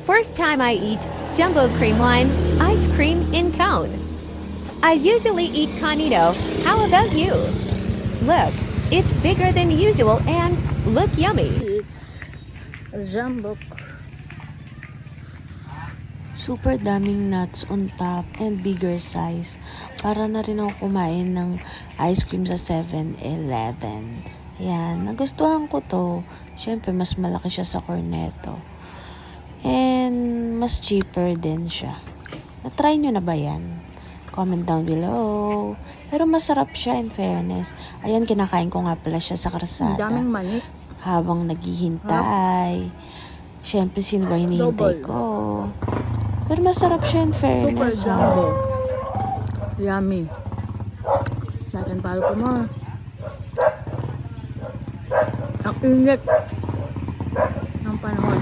First time I eat jumbo cream lime ice cream in cone. I usually eat Canito. How about you? Look, it's bigger than usual and look yummy. It's a jumbo. Super daming nuts on top and bigger size. Para na rin ako kumain ng ice cream sa 7-Eleven. Yan, nagustuhan ko to. Siyempre, mas malaki siya sa Cornetto. And mas cheaper din siya. Na-try nyo na ba yan? Comment down below. Pero masarap siya in fairness. Ayan, kinakain ko nga pala siya sa Ang daming karsada. mani. Habang naghihintay. Siyempre, sino ba hinihintay Double. ko? Pero masarap siya in Super fairness. jumbo. Yummy. Second palo ko mo. Ang init ng panahon.